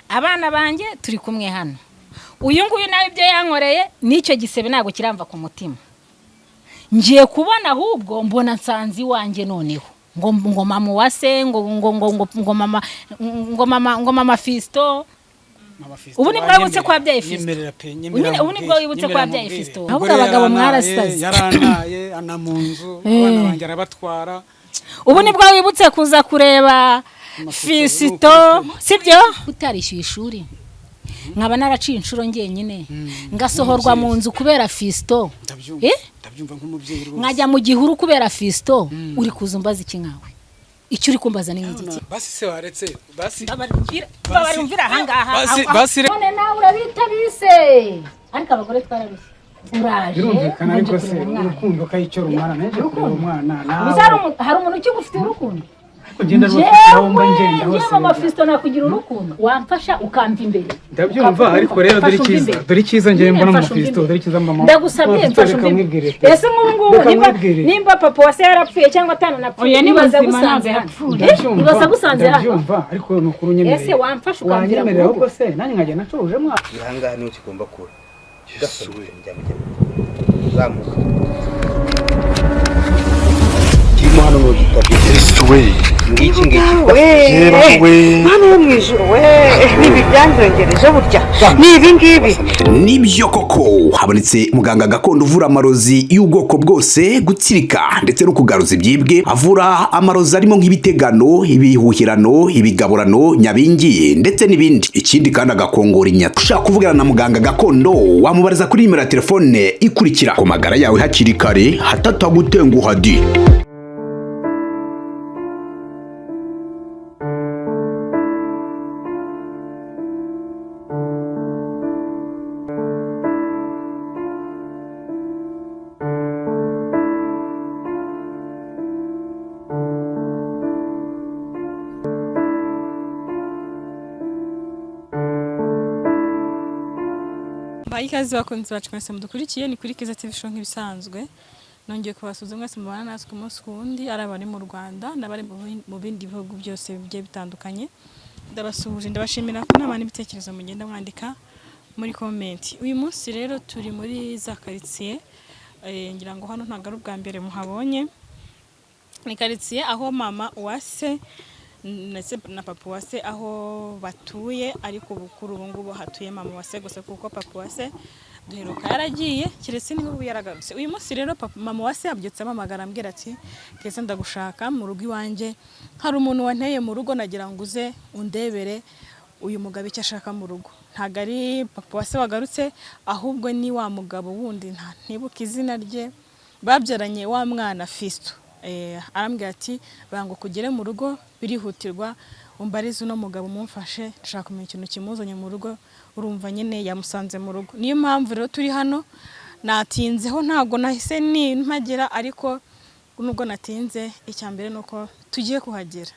abana banjye turi kumwe hano. Uyu nguyu nawe ibyo yankoreye nicyo gisebe ntago kiramva ku mutima. Ngiye kubona ahubwo mbona nsanzi wanjye noneho ngo mama wase ngo mama Fisto. Ubu ni bwabutse kwa byaye Fisto. Ubu ni bwabutse kwa byaye Fisto. Ahubwo abagabo mwarasaze. Yarantaye ana munzu abana banjye arabatwara. Ubu ni bwabutse kuza kureba Fisto, sibyo? Utarishyuye ishuri. Nkaba naraciye inshuro ngenyine ngasohorwa mu nzu kubera Fisto. Ndabyumva nk'umubyeyi rwose. Nkajya mu gihuru kubera Fisto. Uri kuzumbaza iki nkawe? Icyo uri kumbaza ni iki? Basi se waretse basi babarumvira ahangaha. Basi none nawe urabise ariko abagore twarabise. Uraje birumvikana ariko se urukundo kayicyo rumara naje kureba umwana nawe. Hari umuntu ukigufite urukundo? Ugenda rwose mba ngenda hose. Yewe mama Fisto nakugira urukundo wamfasha ukamva imbere. Ndabyumva ariko rero dore cyiza ngiye mbona mu Fisto dore cyiza mama. Ndagusabye mfasha umbwire. Ese ngubu nimba papa wase yarapfuye cyangwa atana napfuye nibaza gusanze hano. Nibaza gusanze hano. Ndabyumva ariko nukuru nyemereye. Ese wamfasha ukambira nyemereye ahubwo se nanjye nkajya nacuruje mwa. Ihanga niho kigomba kura. Gasubwe njyamujya. Zamuka. Kimano no gitabye. Ngiki Mwana wo mwijuru we nibi byanjongereje burya nibi ngibi nibyo koko habonetse muganga gakondo uvura amarozi y'ubwoko bwose gutsirika ndetse no kugaruza ibyibwe avura amarozi arimo nk'ibitegano ibihuhirano ibigaburano nyabingi ndetse n'ibindi ikindi kandi agakongora inyata ushaka kuvugana na muganga gakondo wamubariza kuri nimero ya telefone ikurikira ku magara yawe hakiri kare hatatagutenguha di. Ikaze bakunzi bacu mwese mudukurikiye ni kuri Kiza TV show nk'ibisanzwe nongeye kubasuza mwese mubana natwe umunsi kundi ari abari mu Rwanda n'abari mu bindi bihugu byose bigiye bitandukanye ndabasuhuje ndabashimira ko n'abandi bitekerezo mugenda mwandika muri comment. Uyu munsi rero turi muri za quartier ngira ngo hano ntago ari ubwa mbere muhabonye ni quartier aho mama wase na papa wase aho batuye ariko bukuru ubungubu hatuye mama wase gusa kuko papa wase duheruka yaragiye kiretse niho yaragarutse. Uyu munsi rero mama wase abyutse amamagara ambwira ati kese ndagushaka mu rugo iwanje hari umuntu wanteye mu rugo nagira ngo uze undebere uyu mugabo icyo ashaka mu rugo. Ntago ari papa wase wagarutse ahubwo ni wa mugabo wundi ntibuka izina rye babyaranye wa mwana Fisto. Arambwira ati bango kugere mu rugo birihutirwa umbarize no mugabo mumfashe ndashaka kumenya ikintu kimuzanye mu rugo urumva nyine yamusanze mu rugo. Niyo mpamvu rero turi hano natinzeho ntago nahise mpagera ariko nubwo natinze icyambere nuko tugiye kuhagera.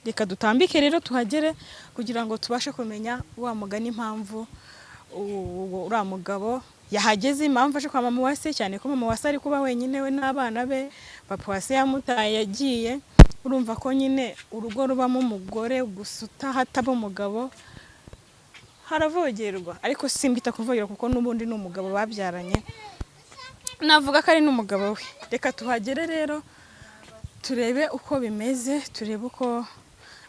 Reka dutambike rero tuhagere kugira ngo tubashe kumenya wa mugani impamvu ura mugabo yahageze impamvu aje kwa mama wase cyane ko mama wase ari kuba wenyine we n'abana be papa wase yamutaye yagiye urumva ko nyine urugo rubamo umugore gusuta hataba umugabo haravogerwa ariko simbita kuvogera kuko nubundi n'umugabo babyaranye navuga ko ari n'umugabo we. Reka tuhagere rero turebe uko bimeze turebe uko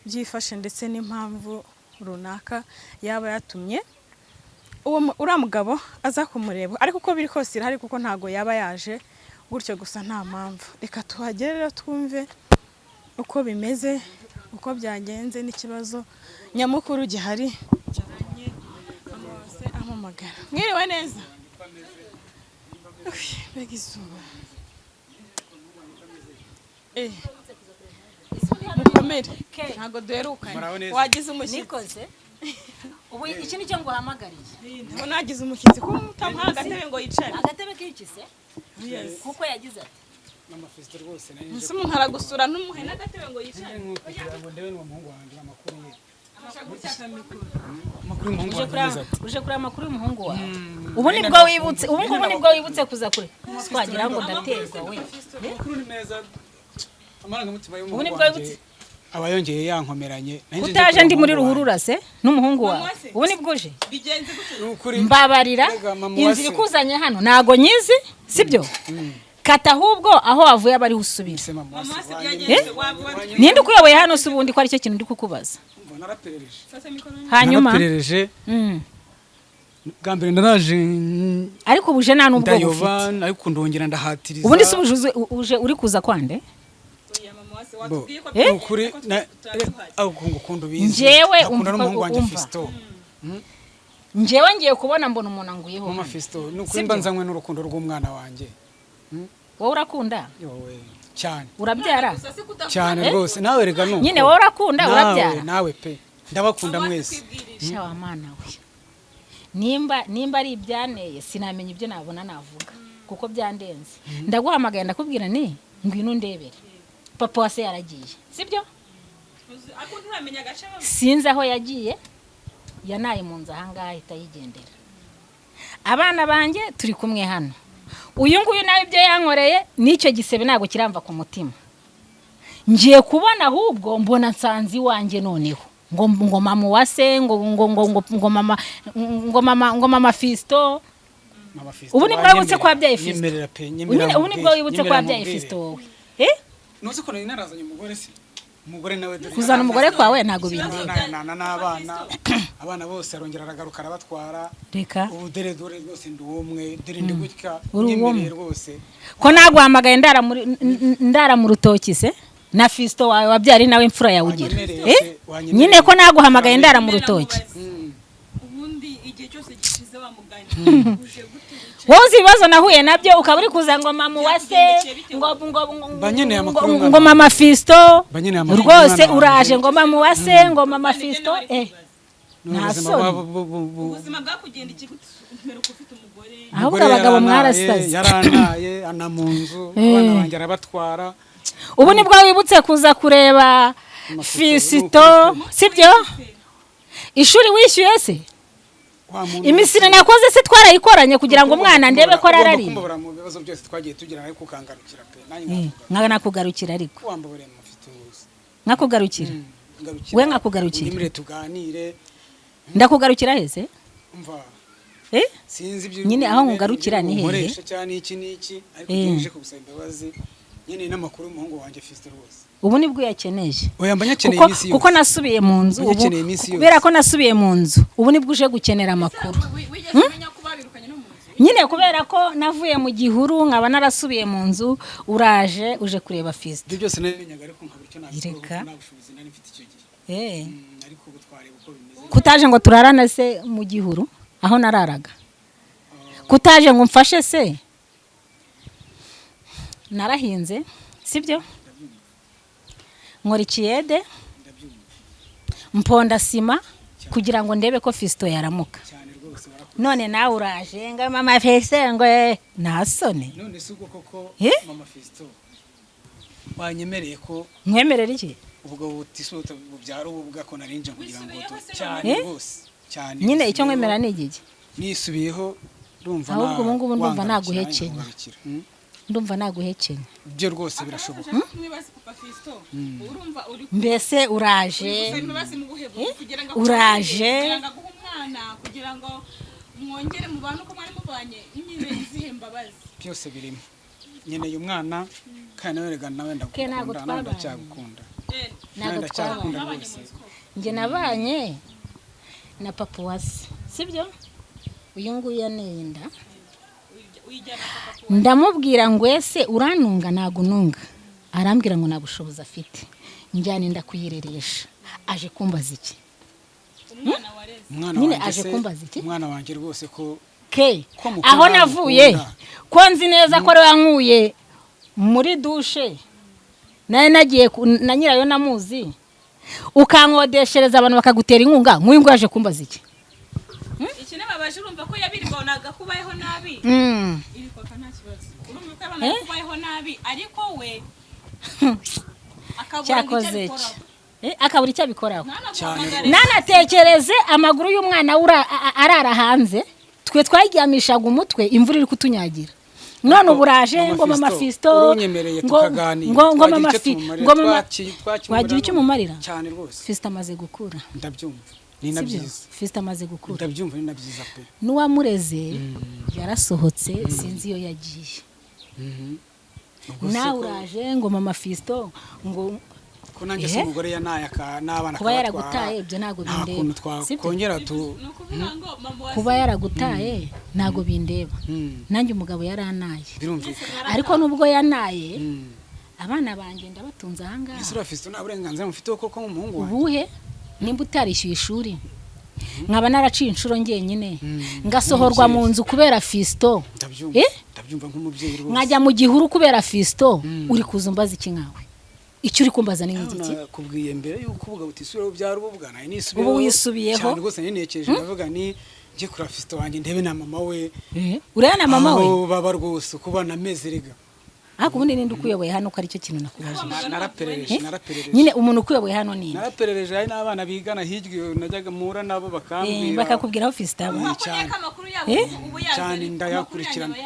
byifashe ndetse n'impamvu runaka yaba yatumye ura mugabo aza kumureba ariko uko biri kose irahari kuko ntago yaba yaje gutyo gusa nta mpamvu. Reka tuhagere rero twumve uko bimeze uko byagenze n'ikibazo nyamukuru gihari cyanye amose amamagara. Mwiriwe neza begizuba mukomere ntago duherukanye wagize umushyitsi Ubu iki ni cyo nguhamagariye. Ndabona nagize umushyitsi ko utamuha agatebe ngo yicare. Agatebe k'ikise? Yes. Kuko yagize ati mama Fisto rwose naje. Musi umuntu aragusura n'umuhe n'agatebe ngo yicare. Ngo ndewe n'umuhungu wanjye amakuru ye. Ashaka gucyaka mikoro. Amakuru y'umuhungu wanjye. Uje kuri amakuru y'umuhungu wawe. Ubu nibwo wibutse kuza kure. Twagira ngo ndaterwa we. Amakuru ni meza. Amarangamutima Ubu nibwo y'umuhungu wibutse. aba yongeye yankomeranye utaje ndi muri ruhurura se n'umuhungu wawe ubu ni bwuje mbabarira inzira ikuzanye hano nago nyizi sibyo kata ahubwo aho wavuye abari usubira ninde ukuyoboye hano se ubundi ko ari cyo kintu ndi kukubaza hanyuma naraperereje gambere ndanaje ariko ubuje nta nubwo bufite ariko ndongera ndahatiriza ubundi se uje uri kuza kwande ukuri ukunda ubizi njyewe n'umuhungu wanjye Fisto njyewe ngiye kubona mbona umuntu anguyeho mama Fisto nuko mbanzanywe n'urukundo rw'umwana wanjye wowe urakunda yowe cyane urabyara cyane rwose nawe rega nuko nyine wowe urakunda urabyara nawe pe ndabakunda mwese shawa mana we nimba ari ibyaneye sinamenya ibyo nabona navuga kuko byandenze ndaguhamagaye ndakubwira ni ngwino ndebere papa wase yaragiye sibyo sinzi aho yagiye yanaye mu nzu ahangaha ahita yigendera abana banjye turi kumwe hano uyu nguyu nawe ibyo yankoreye n'icyo gisebe ntabwo kiramva ku mutima ngiye kubona ahubwo mbona nsanzi wanjye noneho ngo mama wase ngo mama Fisto ubu nibwo wibutse ko wabyaye Fisto ubu nibwo wibutse ko wabyaye Fisto wowe nuzi ko nari narazanye umugore se umugore nawe kuzana umugore kwawe ntago bindeba abana bose arongera aragaruka arabatwara reka ubu dore rwose ndi umwe dore ndi gutya nyemereye rwose ko naguhamagaye ndara mu rutoki se na Fisto wawe wabyari nawe imfura yawe ugira nyine ko naguhamagaye ndara mu rutoki ubundi igihe cyose gishize wa mugani wowe ibibazo nahuye nabyo ukaba uri kuza ngo mama wase ngo mama Fisto rwose uraje ngo mama wase ngo mama Fisto ubuzima bwakugenda ikimeruka ufite umugore ahubwo abagabo mwarasaze yarantaye ana mu nzu abana banjye arabatwara ubu nibwo wibutse kuza kureba Fisto sibyo ishuri wishyuye se imisire nakoze se twarayikoranye kugira ngo umwana ndebe ko ararari mu bibazo byose twagiye tugira ariko ukangarukira pe nanjye nakugarukira ariko wambabure mu Fisto nkakugarukira we nkakugarukira nimure tuganire ndakugarukira heze umva sinzi ibyo nyine aho nkugarukira ni hehe nkoresha cyane iki ariko ngejeje kubusaba imbabazi nyine n'amakuru y'umuhungu wanjye Fisto rwose ubu nibwo yakeneje oya mbanyakeneye imisi yose kuko nasubiye mu nzu kubera ko nasubiye mu nzu ubu nibwo uje gukenera amakuru nyine kubera ko navuye mu gihuru nkaba narasubiye mu nzu uraje uje kureba Fisto ibyo byose nabimenyaga ariko nkabura icyo nabushobozi nari mfite icyo gihe ariko ubu twareba uko bimeze kutaje ngo turarane se mu gihuru aho nararaga kutaje ngo mfashe se narahinze sibyo nkora ikiyede mponda sima kugira ngo ndebe ko Fisto yaramuka none nawe uraje ngo mama Fisto ngo nasone none se ubwo koko mama Fisto wanyemereye ko nkwemerera iki ubwo butisota bubyaro ubwo ko narinje kugira ngo cyane rwose cyane nyine icyo nkwemerera ni igiki nisubiyeho ndumva ahubwo ubu ngubu ndumva naguhekenya ndumva naguhekenya byo rwose birashoboka mbese uraje uraje kugira ngo mwongere mu bantu ko mwari mubanye nyine izihe mbabazi byose birimo nyeneye umwana kandi nawe rega nawe ndagukunda ndacyagukunda ntabwo twabanye njye nabanye na papa wase sibyo uyu nguyu yaneye inda ndamubwira ngo ese uranunga nagununga arambwira ngo nagushoboza afite njyane ndakuyireresha aje kumbaza iki nyine aje kumbaza iki umwana wanjye rwose ko aho navuye ko nzi neza ko ari wankuye muri dushe naye nagiye na nyirayo namuzi ukankodeshereza abantu bakagutera inkunga nk'uyu ngo yaje kumbaza iki iki nababaje urumva ko yabirbonaga kubayeho nabi iriko nta kibazo urumva ko abana kubayeho nabi ariko we cyakoze akabura icyo abikoraho nanatekereze amaguru y'umwana arara hanze twe twayiryamishaga umutwe imvura iri kutunyagira none uburaje ngo mama Fisto urunyemereye tukaganira ngo mama wagira icyo mumarira cyane rwose. Fisto amaze gukura Ndabyumva ni nabyiza. Fisto amaze gukura Ndabyumva ni nabyiza pe. N'uwamureze yarasohotse sinzi iyo yagiye. Nawe uraje ngo mama Fisto ngo ko nanjye se umugore yanaye n'abana kuba yaragutaye ibyo ntago bindeba. Kongera kuba yaragutaye ntago bindeba. Nanjye umugabo yaranaye. Birumvikana. Ariko nubwo yanaye abana banjye ndabatunze ahangaha. Ese Fisto nta burenganzira mufite koko nk'umuhungu wanjye. Ubuhe nimba utarishyuye ishuri nkaba naraciye inshuro ngenyine ngasohorwa mu nzu kubera Fisto. Ndabyumva nk'umubyeyi rwose. Nkajya mu gihuru kubera Fisto uri kuzumbaza iki nkawe. Icyo uri kumbaza ni ngiki? Nakubwiye mbere yuko ubuga butisubira byari ububwana ubu wisubiyeho cyane rwose nenekeje ndavuga ni nje kura Fisto wanjye ndebe na mama we. Uraya na mama we baba rwose kubana mezerega. Ako ubundi ninde ukuyoboye hano ko ari cyo kintu nakubaje. Naraperereje nyine umuntu ukuyoboye hano ni naraperereje ari n'abana bigana hirya najyaga mura nabo bakambwira bakakubwiraho Fisto abo cyane ndayakurikirana.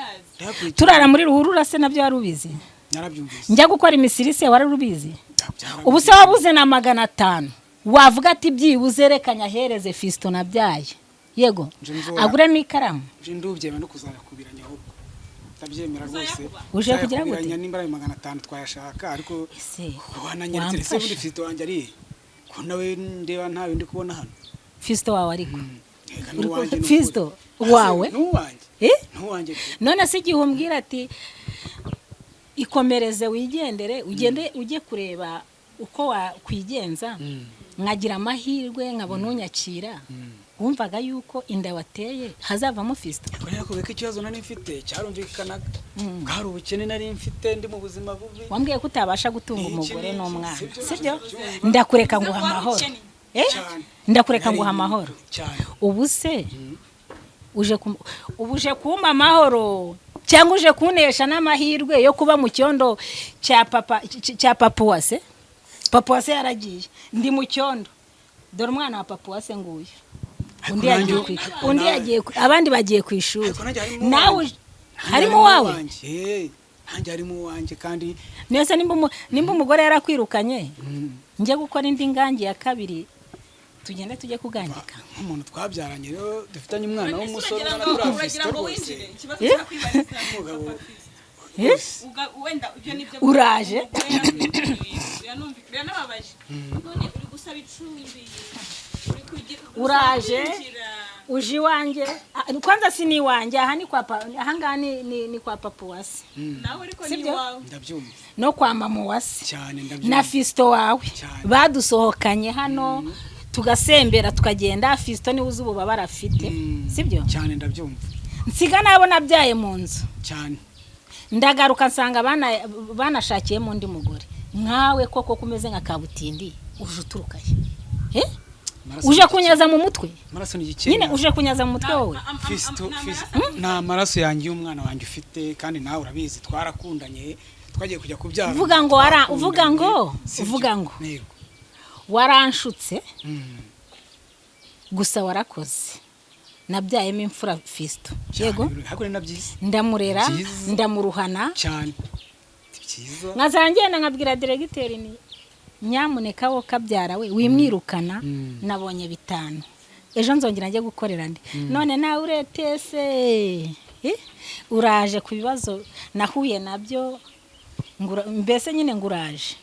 Turara muri ruhurura se nabyo warubizi. Narabyumvise. Njya gukora imisirise wararubizi. Ubu se wabuze na 500 wavuga ati byibuze rekanya hereze Fisto nabyaye. Yego aguremo ikaramu. Je ndubye no kuzayakubiranya ahubwo. Tabyemera rwose. Uje kugira gute? Nimba ari 500 twayashaka ariko wananyeretse se muri Fisto wanjye ari ko nawe ndeba ntawe ndi kubona hano. Fisto wawe ariko. Fisto wawe? Nuwanjye. Nuwanjye. None se igihe umbwira ati ikomereze wigendere ujye kureba uko wakwigenza nkagira amahirwe nkabona unyakira wumvaga yuko inda wateye hazavamo Fisto. Kubeka ikibazo nari mfite cyarumvikanaga bwari ubukene nari mfite ndi mu buzima bubi. Wambwiye ko utabasha gutunga umugore n'umwana sibyo? Ndakureka nguha amahoro. Ndakureka nguha amahoro. Ubu se uje kumpa amahoro cyangwa uje kunesha n'amahirwe yo kuba mu cyondo cya Papuwase. Papuwase yaragiye ndi mu cyondo dore umwana wa Papuwase nguye undi yagiye abandi bagiye ku ishuri nawe harimo wawe nanjye harimo wanjye kandi nese nimba umugore yarakwirukanye njye gukora indi ngangi ya kabiri tugende tujye kugandika umuntu twabyaranye rero dufitanye umwana w'umusore na Fisto rwose uraje uraje uje iwanjye kwanza si ni wanjye aha ni kwa aha ni kwa Papuwase nawe ariko ni wawe ndabyumva no kwa mama wase cyane ndabyumva na Fisto wawe badusohokanye hano tugasembera tukagenda Fisto ni uzi ububabara afite sibyo cyane ndabyumva nsiga nabo nabyaye mu nzu cyane ndagaruka nsanga banashakiye mu ndi mugore nkawe koko kumeze nka kabutindi uje uturukaye uje kunyaza mu mutwe maraso ni gikenya nyine uje kunyaza mu mutwe wowe Fisto na maraso yanjye y'umwana wanjye ufite kandi nawe urabizi twarakundanye twagiye kujya kubyara uvuga ngo waranshutse gusa warakoze nabyayemo imfura Fisto yego ndamurera ndamuruhana cyane byiza nkazangenda nkabwira diregiteri ni nyamuneka wo kabyara we wimwirukana nabonye 5 ejo nzongera njye gukorera ndi none nawe uretese uraje ku bibazo nahuye nabyo mbese nyine nguraje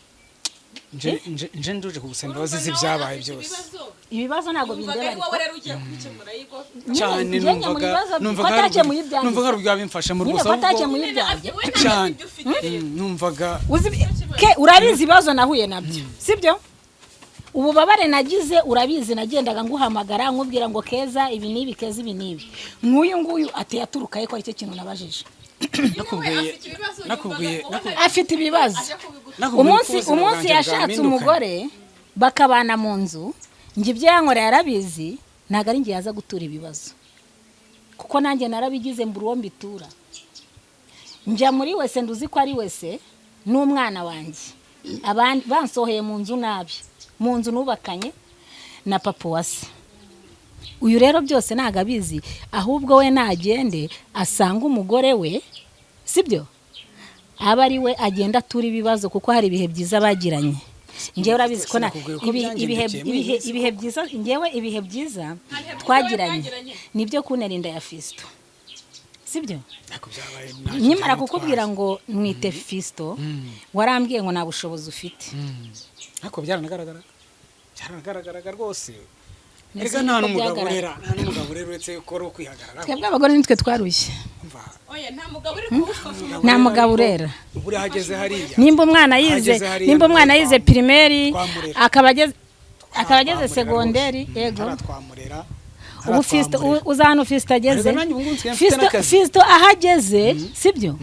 nje nduje kugusenda bazizi byabaye byose ibibazo nago bindeba ariko rero ugiye kubikemura yigo cyane numvaga rubya bimfasha mu rwose cyane numvaga urabizi ibibazo nahuye nabyo sibyo ububabare nagize urabizi nagendaga nguhamagara nkubwira ngo keza ibi nibi keza ibi nibi nguyu ati yaturukaye ko ari cyo kintu nabajije nakubwiye afite ibibazo umunsi yashatse umugore bakabana mu nzu njye ibyo yankoreye yarabizi ntago ari njye yaza gutura ibibazo kuko nanjye narabigize mbura uwo mbitura njya muri wese nduzi ko ari wese n'umwana wanjye abandi bansoheye mu nzu nabi mu nzu nubakanye na Papuwase uyu rero byose ntago abizi ahubwo we nagende asanga umugore we sibyo aba ari we agenda atura ibibazo kuko hari ibihe byiza bagiranye ngewe urabizi ko ibihe byiza ngewe ibihe byiza twagiranye nibyo kuntera inda ya Fisto sibyo nyimara kukubwira ngo mwite Fisto warambwiye ngo nta bushobozi ufite ariko byaranagaragara rwose erega nta n'umugabo rero uretse ko ari ukwihagarara twebwe abagore nitwe twarushye oya nta mugabo uri kuwufasha nta mugabo urera uburi hageze hariya nimba umwana yize primaire akaba ageze segonderi yego twamurera ubu Fisto uzana Fisto ageze Fisto ahageze sibyo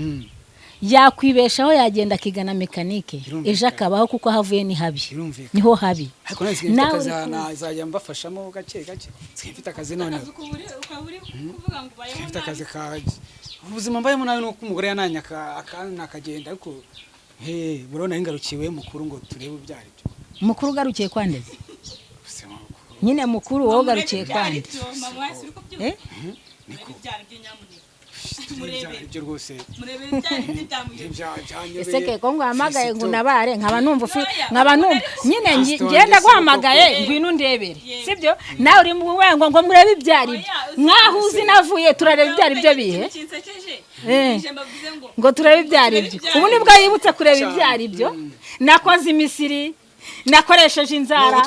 yakwibeshaho yagenda akigana mekanike ejo akabaho kuko havuye ni habi niho habi nawe nazajya mbafashamo gake mfite akazi none mfite akazi kaje ubuzima mbayemo nawe nuko umugore yananyaka akagenda ariko burona ingarukiwe mukuru ngo turebe ibyari byo mukuru garukiye kwandeze nyine mukuru wowe garukiye kwande ibyo rwose eseke ko ngwamagaye ngo nabare nkaba numva nyine ngenda guhamagaye ngwino ndebere sibyo nawe uri mu wengo ngo murebe ibyari byo mwahuzi navuye turareba ibyari byo bihe ngo turebe ibyari byo ubu nibwo yibutse kureba ibyari byo nakoze imisiri nakoresheje inzara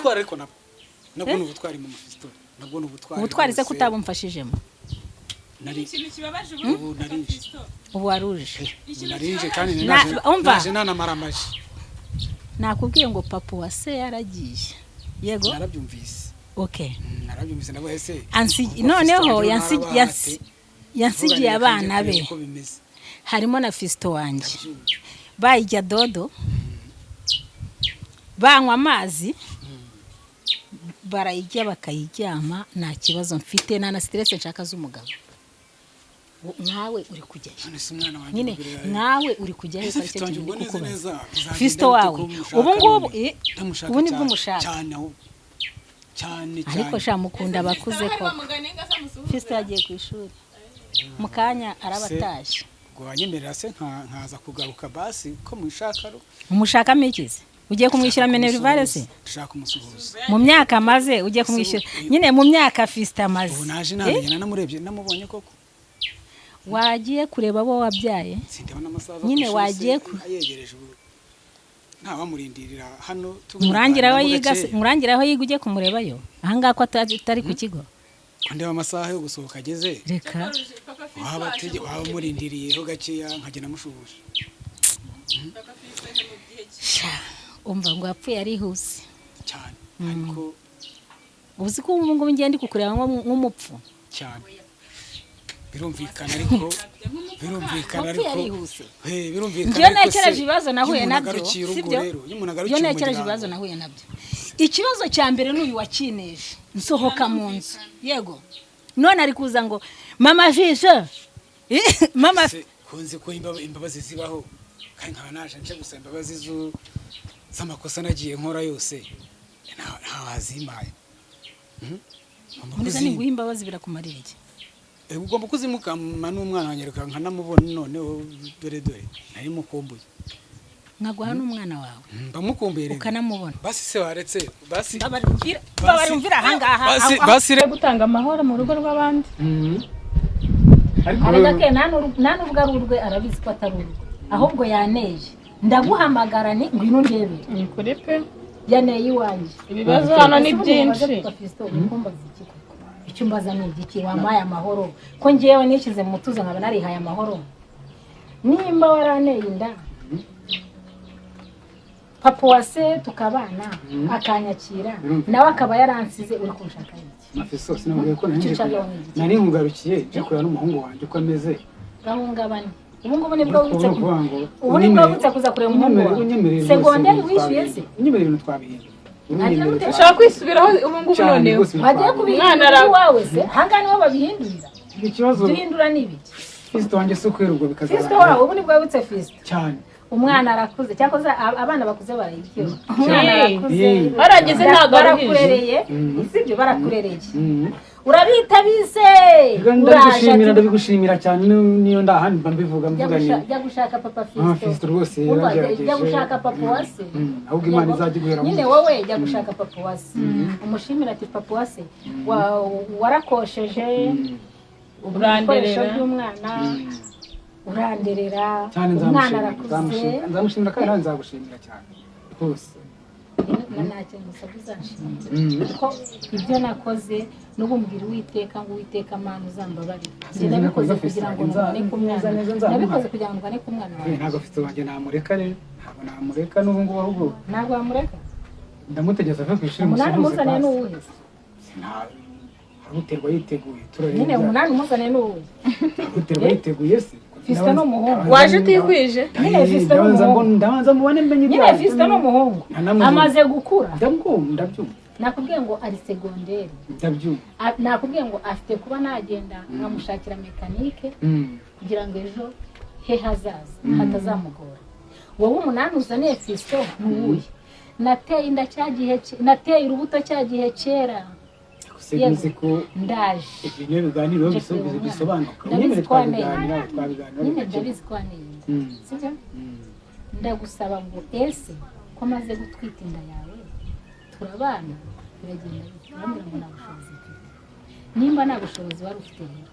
nabwo n'ubutwari mu Fisto nabwo ubutwari se kutabumfashijemo ikintu kibabaje ubu waruje narinje kandi naje nanamaramaje nakubwiye ngo papa wa se yaragiye yego narabyumvise okay narabyumvise nabo ese noneho yansigiye abana be harimo na Fisto wanjye bayijya dodo banywa amazi barayijya bakayijyama nta kibazo mfite na stress nshaka z'umugabo nawe uri kujyayo nyine nawe uri kujyayo Fisto wawe ubu ngubu nibwo umushaka cyane ariko sha mukunda bakuze ko Fisto yagiye ku ishuri mu kanya arabatashye ngo wanyemerera se nkaza kugaruka basi ko mwishakaro umushakamo ikize ugiye kumwishyura minerivare se dushaka umusuhuza mu myaka maze ugiye kumwishyura nyine mu myaka Fisto amaze ubu naje namenyana namurebye namubonye koko wagiye kureba abo wabyaye nyine wagiye ayegereje ubu nta bamurindirira hano murangiraho yiga ujye kumurebayo ahangaha ko atari ku kigo ndeba amasaha yo gusohoka ageze reka waba murindiriyeho gakeya nkagenda mushuhuje umva ngo yapfuye arihuse cyane ariko ubuzi ko ubu ngubu ngende kukureba nk'umupfu cyane birumvikana ariko njye nekereje ibibazo nahuye nabyo sibyo njye nekereje ibibazo nahuye nabyo ikibazo cya mbere n'uyu wakineje nsohoka mu nzu yego none ari kuza ngo mama Fisto mama kunze ko imbabazi zibaho kandi nkaba naje nje gusaba imbabazi z'amakosa nagiye nkora yose nta wazimaye mbese ninguha imbabazi birakumarira iki ugomba kuzimukama n'umwana wanjye nka namubona noneho dore nari mukumbuye nkaguha n'umwana wawe bamukumbuye rero ukanamubona basi se waretse basi babarumvira ahangaha basi gutanga amahoro mu rugo rw'abandi ariko ke nta n'ubwo ari urwe arabizi ko atari urwe ahubwo yaneje ndaguhamagara ni ngwino ndebere ni kuri pe yaneye iwanjye ibibazo hano ni byinshi icyo mbaza ni igiki wampaye amahoro ko ngewe nishyize mu mutuzo nkaba narihaye amahoro nimba waraneye inda papa wa se tukabana akanyakira nawe akaba yaransize uri kunshaka iki Fisto sinabwiye ko nari nkugarukiye je kureba n'umuhungu wanjye ko ameze gahungabane ubu ngubu nibwo wutse kuza kureba umuhungu wawe segonderi wishyuye se unyemerera ibintu twabihinda ushaka kwisubiraho ubu ngubu noneho bagiye kubihindura iwawe se ahangaha niho babihindurira duhindura n'ibiki Fisto wanjye si ukwera ubwo bikazara Fisto wawe ubu nibwo wutse Fisto cyane umwana arakuze cyakoze abana bakuze barayikira umwana arakuze barageze ntago barakurereye sibyo barakurereye urabita bise ndabigushimira cyane niyo ndahandi mba mbivuga mvuga ni jya gushaka papa Fisto rwose yaragerageje jya gushaka papa wase ahubwo Imana izajya guhera nyine wowe jya gushaka papa wase umushimira ati papa wase warakosheje ibikoresho by'umwana uranderera umwana arakuze nzamushimira kandi nawe nzagushimira cyane rwose nta kintu usabye uzanshimira kuko ibyo nakoze n'ubumbwira Uwiteka ngo Uwiteka Mana uzambabarire nabikoze kugira ngo mbone ku mwana nabikoze kugira ngo mbone ku mwana wawe ntabwo afite wanjye namureka rero ntabwo namureka n'ubu ngubu ahubwo ntabwo wamureka ndamutegeza ave ku ishuri umunani umuzaniye n'uwuhe aruterwa yiteguye nyine umunani umuzaniye n'uwuhe aruterwa yiteguye se Fisto ni umuhungu waje utikwije nyine Fisto ni umuhungu ndabanza mubone mbenye nyine Fisto ni umuhungu amaze gukura ndabyumva nakubwiye ngo ari segonderi ndabyumva nakubwiye ngo afite kuba nagenda nkamushakira mekanike kugira ngo ejo he hazaza hatazamugora wowe umunani uzaniye Fisto n'uwuhe nateye inda nateye urubuto cya gihe kera nzi ko ndaje ibyo biganiro bisobanuka nyine twabiganira nyine ndabizi ko aneye sibyo ndagusaba ngo ese ko maze gutwita inda yawe turabana biragenda urambwira ngo nta bushobozi mfite nimba nta bushobozi wari ufite rero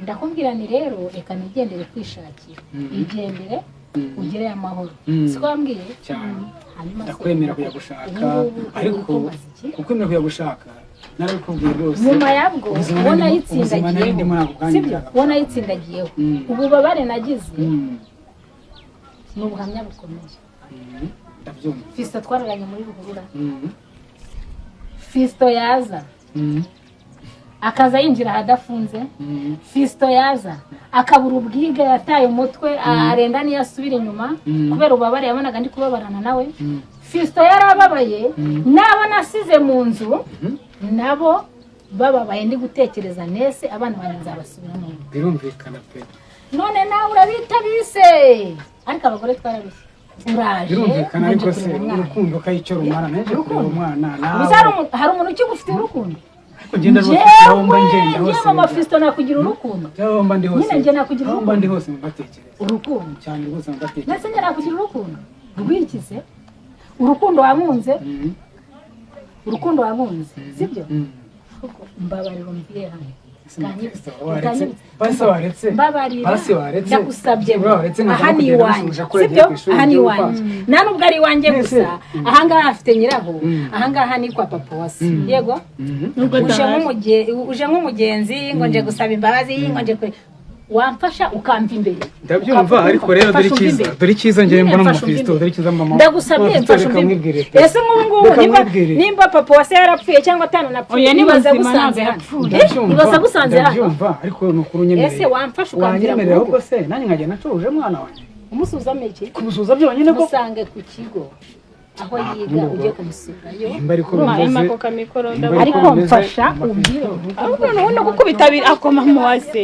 ndakubwira ni rero reka nigendere kwishakira igendere ugereyo amahoro siko wambwiye ndakwemera kujya gushaka ariko ukwemera kujya gushaka narabikubwiye rwose nyuma yabwo ubona yitsindagiyeho sibyo ubona yitsindagiyeho ububabare nagize ni ubuhamya bukomeye Fisto twararanye muri ruhurura Fisto yaza akaza yinjira ahadafunze Fisto yaza akabura ubwiga yataye umutwe arenda niyo asubira inyuma kubera ububabare yabonaga ndi kubabarana nawe Fisto yarababaye nabo nasize mu nzu nabo bababaye ndi gutekereza nese abana banjye nzabasubiramo birumvikana pe none nawe urabita bise ariko abagore twarabise uraje birumvikana ariko se urukundo kayicyo rumara naje kureba umwana nawe hari umuntu ukigufitiye urukundo kugenda rwose mba ngenda hose mama Fisto nakugira urukundo mba ndi hose nyine nje nakugira urukundo mba ndi hose mbatekereza urukundo cyane rwose mbatekereza nese nje nakugira urukundo rwikize urukundo wankunze urukundo wankunze sibyo mbabarira umvire hano basi waretse ndagusabye aha ni iwanjye sibyo aha ni iwanjye nta nubwo ari iwanjye gusa ahangaha afite nyiraho ahangaha ni kwa papa wase yego uje nk'umugenzi ngo nje gusaba imbabazi ngo nje wamfasha ukamva imbere ndabyumva ariko rero dore icyiza ngiye mbona mu Fisto dore icyiza mama ndagusabye mfasha umvire ese nk'ubu nimba papa wase yarapfuye cyangwa atanapfuye nibaza gusanze hano nibaza gusanze hano ndabyumva ariko nukuru nyemereye ese wamfasha ukamvira mu rugo se nanjye nkajya nacuruje mwana wanjye umusuza meke kumusuza byonyine ko musange ku kigo aho yiga ujye kumusurayo ariko mfasha umbwire ahubwo none gukubita akoma mu wase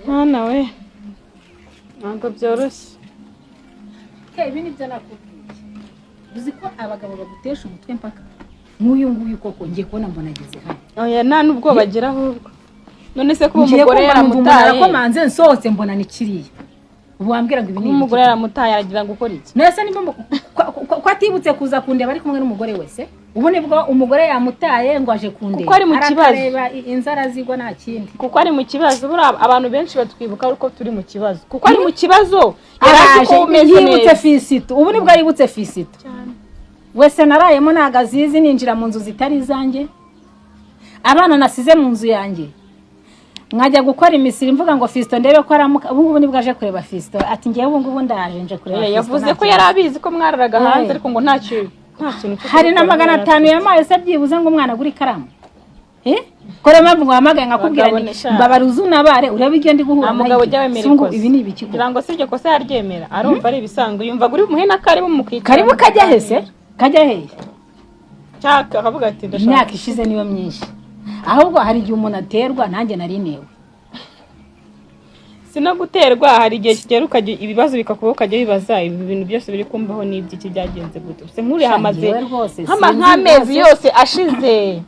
mwana we ntabwo byoroshye ibi ni byo nakubwiye uzi ko abagabo bagutesha umutwe mpaka nk'uyu nguyu koko ngiye kubona mbona ageze hano oya nta n'ubwo bagira ahubwo none se kuba umugore yaramutaye ko manze nsohotse mbona ni kiriya ubu wambwira ngo ibi ni umugore yaramutaye aragira ngo ukore iki nese nimba ko atibutse kuza kundeba ari kumwe n'umugore wese ubu nibwo umugore yamutaye ngo aje kundeba kuko ari mu kibazo inzara zigwa nta kindi kuko ari mu kibazo buriya abantu benshi batwibuka uko turi mu kibazo kuko ari mu kibazo yaraje ko umeze yibutse Fisito ubu nibwo yibutse Fisito wese narayemo nagazizi ninjira mu nzu zitari izanjye abana nasize mu nzu yanjye nkajya gukora imisiri mvuga ngo Fisito ndebe ko aramuka ubu nibwo aje kureba Fisito ati ngiye ubu ngubu ndaje nje kureba Fisito yavuze ko yari abizi ko mwararaga hanze ariko ngo nta kintu hari na 500 yamaye se byibuze ngo umwana agura ikaramu kore mpamvu nguhamagaye nkakubwira ni mbabaruzu nabare urebe ibyo ndi guhura mugabo jya wemera ikosa ibi ni ibiki kugira ngo sibyo kosa yaryemera arumva ari ibisanzwe yumva guri muhe na karibu mukita karibu kajya hese kajya hehe cyaka akavuga ati ndashaka imyaka ishize niyo myinshi ahubwo hari igihe umuntu aterwa nanjye nari newe no guterwa hari igihe kigera ukajya ibibazo bikakuba ukajya wibaza ibi bintu byose biri kumbaho n'ibyiki byagenze gute se nkuri hamaze nk'amezi yose ashize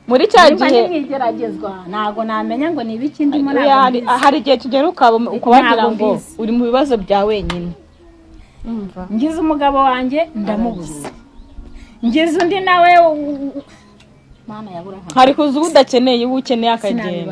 muri cya gihe n'igeragezwa ntago namenya ngo ni ibiki ndimo hari igihe kigera ukabagira ngo uri mu bibazo bya wenyine ngize umugabo wanjye ndamubuze ngize undi nawe mana yabura hari kuza udakeneye ukeneye akagenda